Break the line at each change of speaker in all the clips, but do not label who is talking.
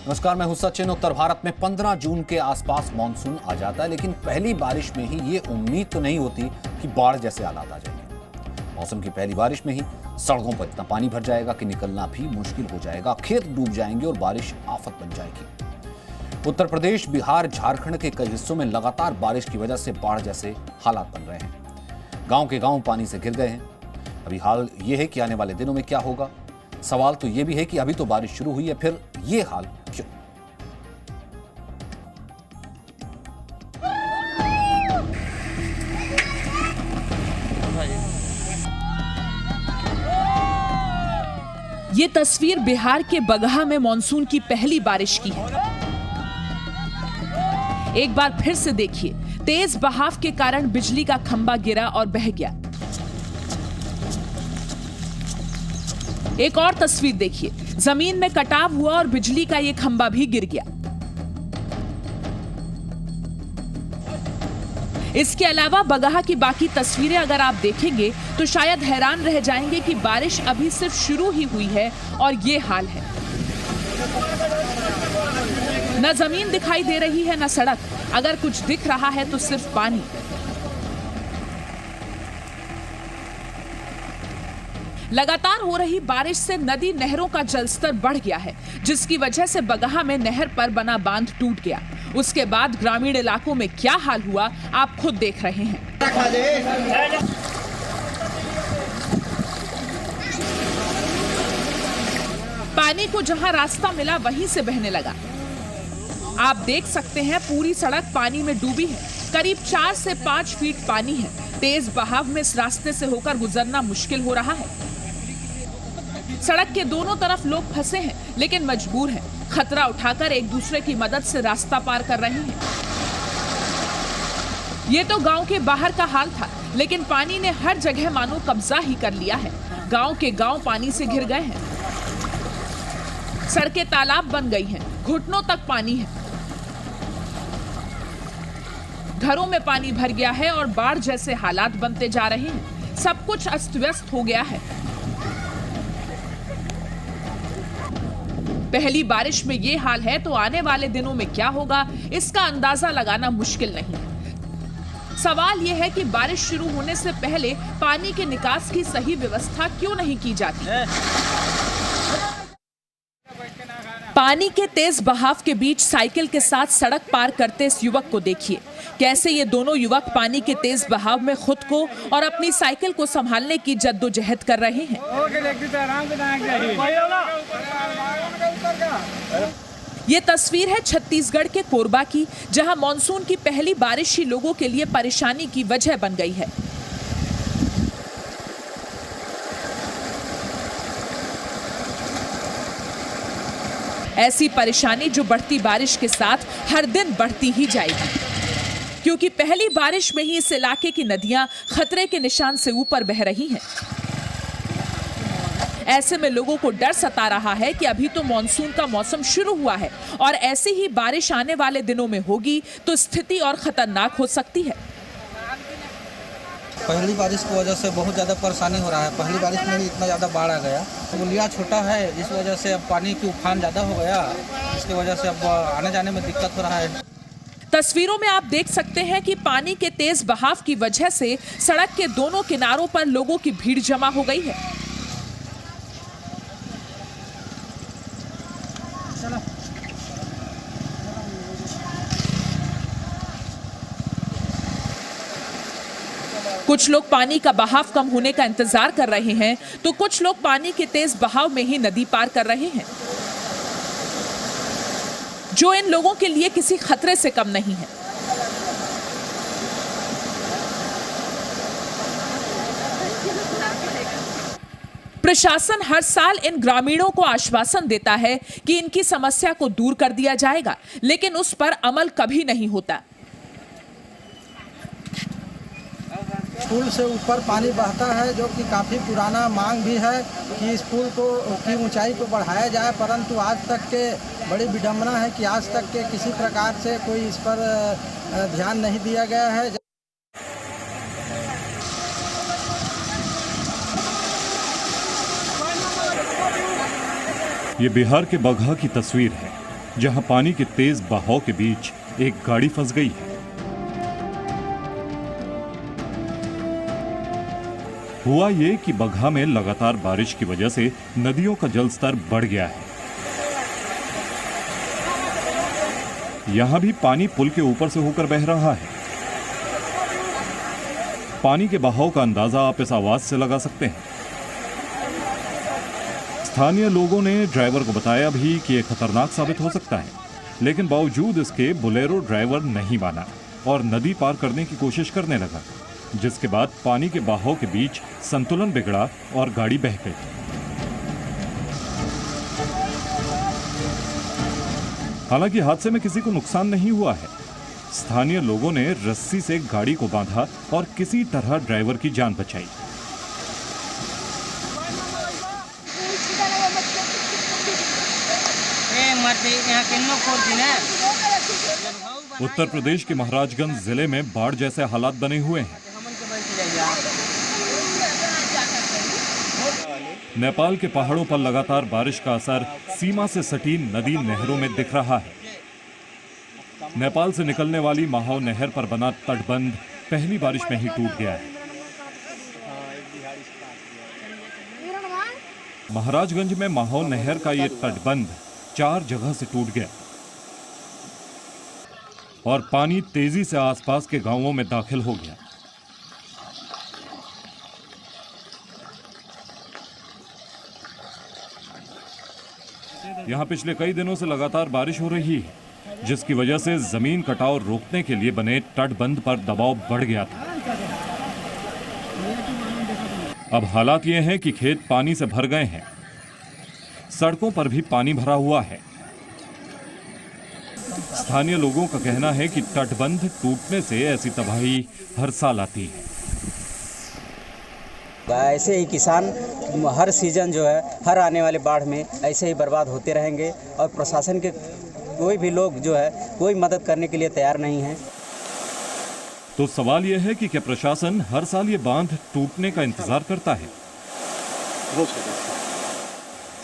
नमस्कार, मैं हूं सचिन। उत्तर भारत में 15 जून के आसपास मानसून आ जाता है, लेकिन पहली बारिश में ही ये उम्मीद तो नहीं होती कि बाढ़ जैसे हालात आ जाएंगे। मौसम की पहली बारिश में ही सड़कों पर इतना पानी भर जाएगा कि निकलना भी मुश्किल हो जाएगा, खेत डूब जाएंगे और बारिश आफत बन जाएगी। उत्तर प्रदेश, बिहार, झारखंड के कई हिस्सों में लगातार बारिश की वजह से बाढ़ जैसे हालात बन रहे हैं। गांव के गांव पानी से घिर गए हैं। अभी हाल ये है कि आने वाले दिनों में क्या होगा। सवाल तो ये भी है कि अभी तो बारिश शुरू हुई है, फिर ये हाल क्यों?
ये तस्वीर बिहार के बगहा में मानसून की पहली बारिश की है। एक बार फिर से देखिए, तेज बहाव के कारण बिजली का खंभा गिरा और बह गया। एक और तस्वीर देखिए, जमीन में कटाव हुआ और बिजली का ये खंभा भी गिर गया। इसके अलावा बगहा की बाकी तस्वीरें अगर आप देखेंगे तो शायद हैरान रह जाएंगे कि बारिश अभी सिर्फ शुरू ही हुई है और ये हाल है। न जमीन दिखाई दे रही है न सड़क, अगर कुछ दिख रहा है तो सिर्फ पानी। लगातार हो रही बारिश से नदी नहरों का जलस्तर बढ़ गया है, जिसकी वजह से बगहा में नहर पर बना बांध टूट गया। उसके बाद ग्रामीण इलाकों में क्या हाल हुआ आप खुद देख रहे हैं। पानी को जहां रास्ता मिला वहीं से बहने लगा। आप देख सकते हैं पूरी सड़क पानी में डूबी है। करीब 4 से 5 फीट पानी है। तेज बहाव में इस रास्ते से होकर गुजरना मुश्किल हो रहा है। सड़क के दोनों तरफ लोग फंसे हैं, लेकिन मजबूर हैं। खतरा उठाकर एक दूसरे की मदद से रास्ता पार कर रहे हैं। ये तो गांव के बाहर का हाल था, लेकिन पानी ने हर जगह मानो कब्जा ही कर लिया है। गांव के गांव पानी से घिर गए हैं। सड़कें तालाब बन गई हैं, घुटनों तक पानी है। घरों में पानी भर गया है और बाढ़ जैसे हालात बनते जा रहे हैं। सब कुछ अस्त व्यस्त हो गया है। पहली बारिश में ये हाल है तो आने वाले दिनों में क्या होगा, इसका अंदाजा लगाना मुश्किल नहीं है। सवाल यह है कि बारिश शुरू होने से पहले पानी के निकास की सही व्यवस्था क्यों नहीं की जाती। पानी के तेज बहाव के बीच साइकिल के साथ सड़क पार करते इस युवक को देखिए। कैसे ये दोनों युवक पानी के तेज बहाव में खुद को और अपनी साइकिल को संभालने की जद्दोजहद कर रहे हैं। ये तस्वीर है छत्तीसगढ़ के कोरबा की, जहां मानसून की पहली बारिश ही लोगों के लिए परेशानी की वजह बन गई है। ऐसी परेशानी जो बढ़ती बारिश के साथ हर दिन बढ़ती ही जाएगी, क्योंकि पहली बारिश में ही इस इलाके की नदियां खतरे के निशान से ऊपर बह रही हैं। ऐसे में लोगों को डर सता रहा है कि अभी तो मानसून का मौसम शुरू हुआ है और ऐसी ही बारिश आने वाले दिनों में होगी तो स्थिति और खतरनाक हो सकती है।
पहली बारिश की वजह से बहुत ज़्यादा परेशानी हो रहा है। पहली बारिश में ही इतना ज़्यादा बाढ़ आ गया। तो पुलिया छोटा है, इस वजह से अब पानी की उफान ज़्यादा हो गया। इसकी वजह से अब आने जाने में दिक्कत हो रहा है।
तस्वीरों में आप देख सकते हैं कि पानी के तेज बहाव की वजह से सड़क के दोनों किनारों पर लोगों की भीड़ जमा हो गई है। कुछ लोग पानी का बहाव कम होने का इंतजार कर रहे हैं, तो कुछ लोग पानी के तेज बहाव में ही नदी पार कर रहे हैं, जो इन लोगों के लिए किसी खतरे से कम नहीं है। प्रशासन हर साल इन ग्रामीणों को आश्वासन देता है कि इनकी समस्या को दूर कर दिया जाएगा, लेकिन उस पर अमल कभी नहीं होता।
पुल से ऊपर पानी बहता है, जो कि काफ़ी पुराना मांग भी है कि इस पुल को की ऊंचाई को बढ़ाया जाए, परंतु आज तक के बड़ी विडंबना है कि आज तक के किसी प्रकार से कोई इस पर ध्यान नहीं दिया गया है।
ये बिहार के बगहा की तस्वीर है। जहां पानी के तेज बहाव के बीच एक गाड़ी फंस गई है। हुआ ये कि बगहा में लगातार बारिश की वजह से नदियों का जलस्तर बढ़ गया है। यहां भी पानी पुल के ऊपर से होकर बह रहा है। पानी के बहाव का अंदाजा आप इस आवाज से लगा सकते हैं। स्थानीय लोगों ने ड्राइवर को बताया भी कि यह खतरनाक साबित हो सकता है, लेकिन बावजूद इसके बोलेरो ड्राइवर नहीं माना और नदी पार करने की कोशिश करने लगा, जिसके बाद पानी के बहाव के बीच संतुलन बिगड़ा और गाड़ी बह गई। हालांकि हादसे में किसी को नुकसान नहीं हुआ है। स्थानीय लोगों ने रस्सी से गाड़ी को बांधा और किसी तरह ड्राइवर की जान बचाई। उत्तर प्रदेश के महाराजगंज जिले में बाढ़ जैसे हालात बने हुए हैं। नेपाल के पहाड़ों पर लगातार बारिश का असर सीमा से सटी नदी नहरों में दिख रहा है। नेपाल से निकलने वाली माहौ नहर पर बना तटबंध पहली बारिश में ही टूट गया है। महाराजगंज में माहौ नहर का ये तटबंध 4 जगह से टूट गया और पानी तेजी से आसपास के गांवों में दाखिल हो गया। यहां पिछले कई दिनों से लगातार बारिश हो रही है, जिसकी वजह से जमीन कटाव रोकने के लिए बने तटबंध पर दबाव बढ़ गया था। अब हालात ये हैं कि खेत पानी से भर गए हैं, सड़कों पर भी पानी भरा हुआ है। स्थानीय लोगों का कहना है कि तटबंध टूटने से ऐसी तबाही हर साल आती है।
ऐसे ही किसान हर सीजन जो है, हर आने वाले बाढ़ में ऐसे ही बर्बाद होते रहेंगे और प्रशासन के कोई भी लोग जो है कोई मदद करने के लिए तैयार नहीं है।
तो सवाल यह है कि क्या प्रशासन हर साल ये बांध टूटने का इंतजार करता है?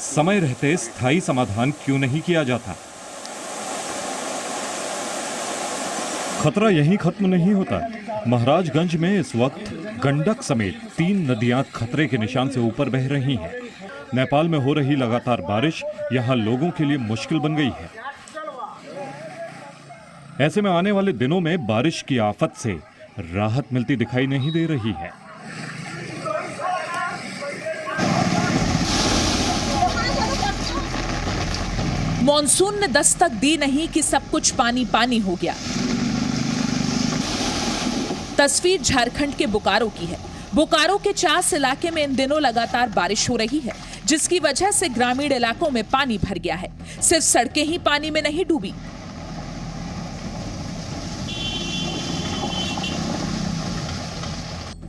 समय रहते स्थायी समाधान क्यों नहीं किया जाता? खतरा यहीं खत्म नहीं होता। महाराजगंज में इस वक्त गंडक समेत 3 नदियां खतरे के निशान से ऊपर बह रही हैं। नेपाल में हो रही लगातार बारिश यहां लोगों के लिए मुश्किल बन गई है। ऐसे में आने वाले दिनों में बारिश की आफत से राहत मिलती दिखाई नहीं दे रही है।
मॉनसून ने दस्तक दी नहीं कि सब कुछ पानी पानी हो गया। तस्वीर झारखंड के बोकारो की है। बोकारो के चास इलाके में इन दिनों लगातार बारिश हो रही है, जिसकी वजह से ग्रामीण इलाकों में पानी भर गया है। सिर्फ सड़कें ही पानी में नहीं डूबी,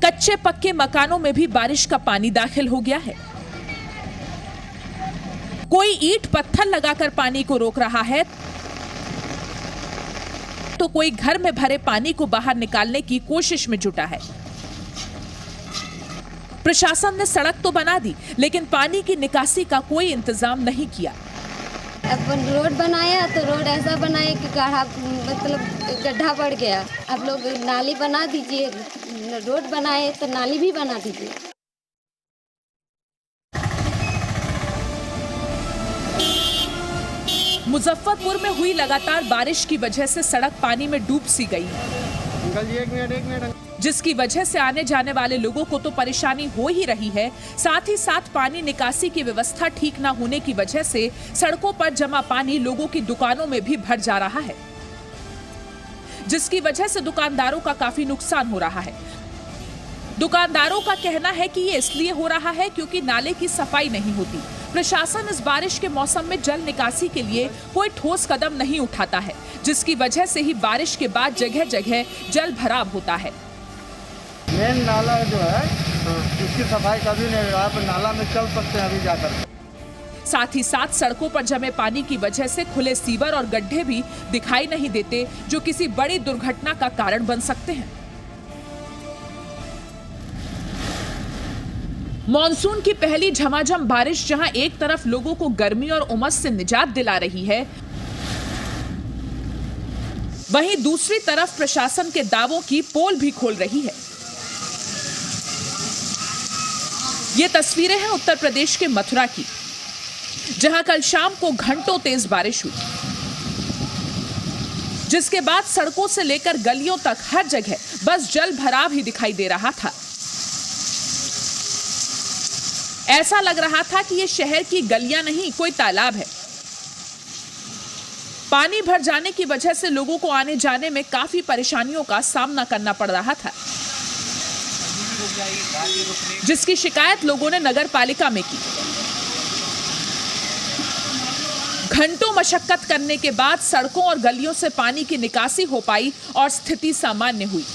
कच्चे पक्के मकानों में भी बारिश का पानी दाखिल हो गया है। कोई ईंट पत्थर लगाकर पानी को रोक रहा है, तो कोई घर में भरे पानी को बाहर निकालने की कोशिश में जुटा है। प्रशासन ने सड़क तो बना दी, लेकिन पानी की निकासी का कोई इंतजाम नहीं किया।
अपन रोड बनाया तो रोड ऐसा बनाए कि गाढ़ा मतलब गड्ढा पड़ गया। आप लोग नाली बना दीजिए, रोड बनाए तो नाली भी बना दीजिए।
मुजफ्फरपुर में हुई लगातार बारिश की वजह से सड़क पानी में डूब सी गई, जिसकी वजह से आने जाने वाले लोगों को तो परेशानी हो ही रही है। साथ ही साथ पानी निकासी की व्यवस्था ठीक न होने की वजह से सड़कों पर जमा पानी लोगों की दुकानों में भी भर जा रहा है, जिसकी वजह से दुकानदारों का काफी नुकसान हो रहा है। दुकानदारों का कहना है कि ये इसलिए हो रहा है क्योंकि नाले की सफाई नहीं होती। प्रशासन इस बारिश के मौसम में जल निकासी के लिए कोई ठोस कदम नहीं उठाता है, जिसकी वजह से ही बारिश के बाद जगह जगह जल भराव होता है।
मेन नाला जो है उसकी सफाई कभी नहीं हुआ, आप नाला में चल सकते हैं अभी जाकर।
साथ ही साथ सड़कों पर जमे पानी की वजह से खुले सीवर और गड्ढे भी दिखाई नहीं देते, जो किसी बड़ी दुर्घटना का कारण बन सकते हैं। मॉनसून की पहली झमाझम बारिश जहां एक तरफ लोगों को गर्मी और उमस से निजात दिला रही है, वहीं दूसरी तरफ प्रशासन के दावों की पोल भी खोल रही है। ये तस्वीरें हैं उत्तर प्रदेश के मथुरा की, जहां कल शाम को घंटों तेज बारिश हुई, जिसके बाद सड़कों से लेकर गलियों तक हर जगह बस जल भराव ही दिखाई दे रहा था। ऐसा लग रहा था कि ये शहर की गलियां नहीं, कोई तालाब है। पानी भर जाने की वजह से लोगों को आने जाने में काफी परेशानियों का सामना करना पड़ रहा था, जिसकी शिकायत लोगों ने नगर पालिका में की। घंटों मशक्कत करने के बाद सड़कों और गलियों से पानी की निकासी हो पाई और स्थिति सामान्य हुई।